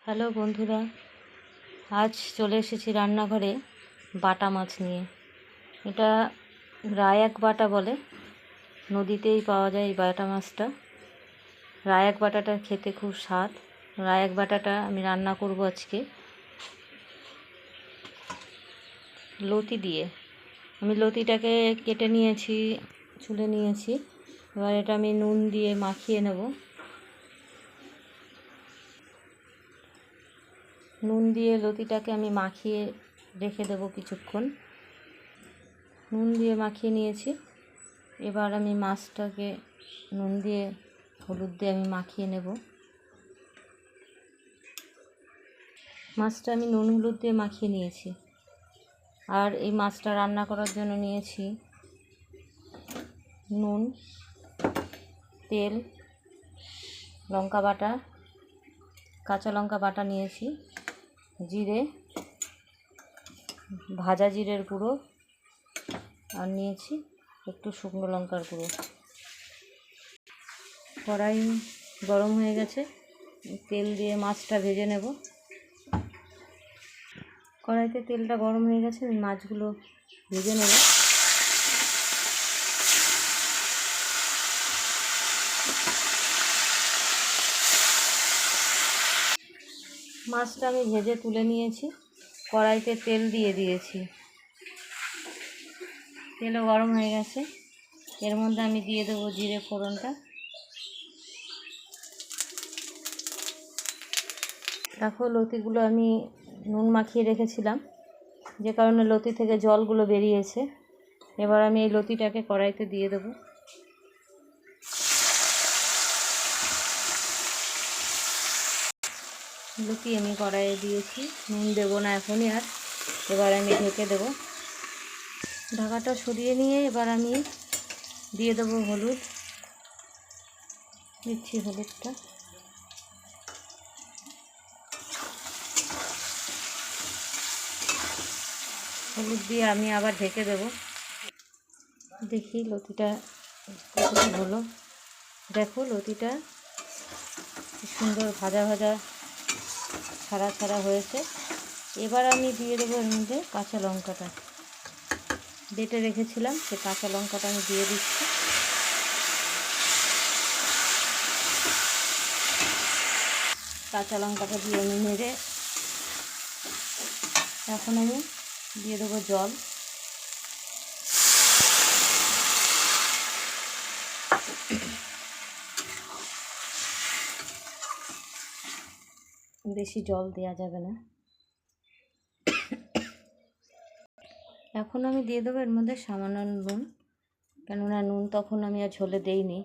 Hello বন্ধুরা, আজ চলে এসেছি রান্নাঘরে বাটা মাছ নিয়ে। এটা রায়াক বাটা বলে, নদীতেই পাওয়া যায় এই বাটা মাছটা। রায়াক বাটাটা খেতে খুব স্বাদ। রায়াক বাটাটা আমি রান্না করব আজকে লতি দিয়ে। আমি লতিটাকে কেটে নিয়েছি, ছুলে নিয়েছি। এবার এটা আমি নুন দিয়ে মাখিয়ে নেব। নুন দিয়ে লতিটাকে আমি মাখিয়ে রেখে দেব কিছুক্ষণ। নুন দিয়ে মাখিয়ে নিয়েছি। এবার আমি মাছটাকে নুন দিয়ে হলুদ দিয়ে আমি মাখিয়ে নেব। মাছটা আমি নুন হলুদ দিয়ে মাখিয়ে নিয়েছি। আর এই মাছটা রান্না করার জন্য নিয়েছি নুন, তেল, লঙ্কা বাটা, কাঁচা লঙ্কা বাটা নিয়েছি, জিরে, ভাজা জিরের গুঁড়ো, আর নিয়েছি একটু শুকনো লঙ্কার গুঁড়ো। কড়াই গরম হয়ে গেছে, তেল দিয়ে মাছটা ভেজে নেব। কড়াইতে তেলটা গরম হয়ে গেছে, আমি মাছগুলো ভেজে নেব। মাছটা আমি ভেজে তুলে নিয়েছি, কড়াইতে তেল দিয়ে দিয়েছি। তেলও গরম হয়ে গেছে, এর মধ্যে আমি দিয়ে দেবো জিরে ফোড়নটা। দেখো, লতিগুলো আমি নুন মাখিয়ে রেখেছিলাম, যে কারণে লতি থেকে জলগুলো বেরিয়েছে। এবার আমি এই লতিটাকে কড়াইতে দিয়ে দেবো। লতি আমি কড়াইয়ে দিয়েছি, নুন দেবো না এখনই আর। এবার আমি ঢেকে দেব। ঢাকাটা সরিয়ে নিয়ে এবার আমি দিয়ে দেবো হলুদ। দিচ্ছি হলুদটা। হলুদ দিয়ে আমি আবার ঢেকে দেব। দেখি লতিটা কতটা হলো। দেখো, লতিটা কি সুন্দর ভাজা ভাজা ছাড়া ছাড়া হয়েছে। এবার আমি দিয়ে দেবো এর মধ্যে কাঁচা লঙ্কাটা, বেটে রেখেছিলাম সে কাঁচা লঙ্কাটা আমি দিয়ে দিচ্ছি। কাঁচা লঙ্কাটা দিয়ে আমি নেড়ে এখন আমি দিয়ে দেবো জল। বেশি জল দেওয়া যাবে না। এখন আমি দিয়ে দেবো এর মধ্যে সামান্য নুন, কেননা নুন তখন আমি আর ঝোলে দেইনি।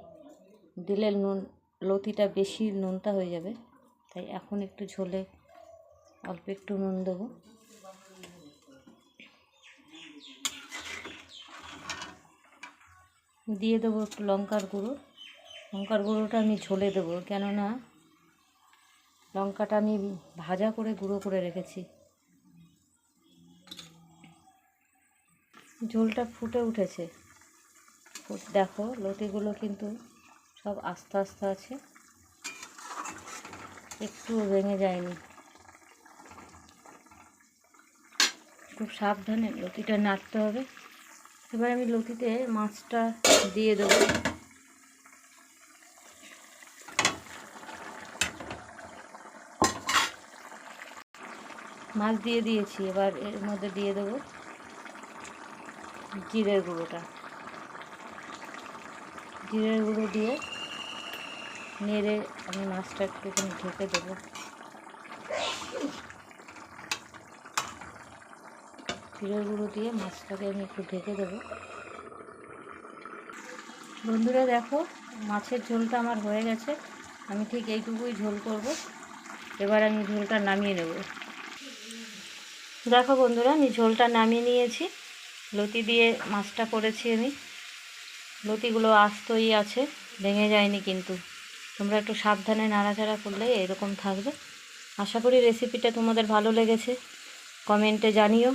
দিলে নুন লতিটা বেশি নুনটা হয়ে যাবে, তাই এখন একটু ঝোলে অল্প একটু নুন দেবো। দিয়ে দেবো একটু লঙ্কার গুঁড়ো। লঙ্কার গুঁড়োটা আমি ঝোলে দেবো, কেননা লঙ্কাটা আমি ভাজা করে গুঁড়ো করে রেখেছি। ঝোলটা ফুটে উঠেছে। দেখো, লতিগুলো কিন্তু সব আস্তে আস্তে আছে, একটুও ভেঙে যায়নি। খুব সাবধানে লতিটা নাড়তে হবে। এবার আমি লতিতে মাছটা দিয়ে দেবো। মাছ দিয়ে দিয়েছি, এবার এর মধ্যে দিয়ে দেবো জিরের গুঁড়োটা। জিরের গুঁড়ো দিয়ে নেড়ে আমি মাছটা একটুখানি ঢেকে দেবো। জিরের গুঁড়ো দিয়ে মাছটাকে আমি একটু ঢেকে দেবো। বন্ধুরা দেখো, মাছের ঝোলটা আমার হয়ে গেছে। আমি ঠিক এইটুকুই ঝোল করব। এবার আমি ঝোলটা নামিয়ে নেব। দেখো বন্ধুরা, আমি ঝোলটা নামিয়ে নিয়েছি। লতি দিয়ে মাছটা করেছি আমি। লতিগুলো আস্তই আছে, ভেঙে যায়নি কিন্তু। তোমরা একটু সাবধানে নাড়াচাড়া করলে এরকম থাকবে। আশা করি রেসিপিটা তোমাদের ভালো লেগেছে। কমেন্টে জানিও।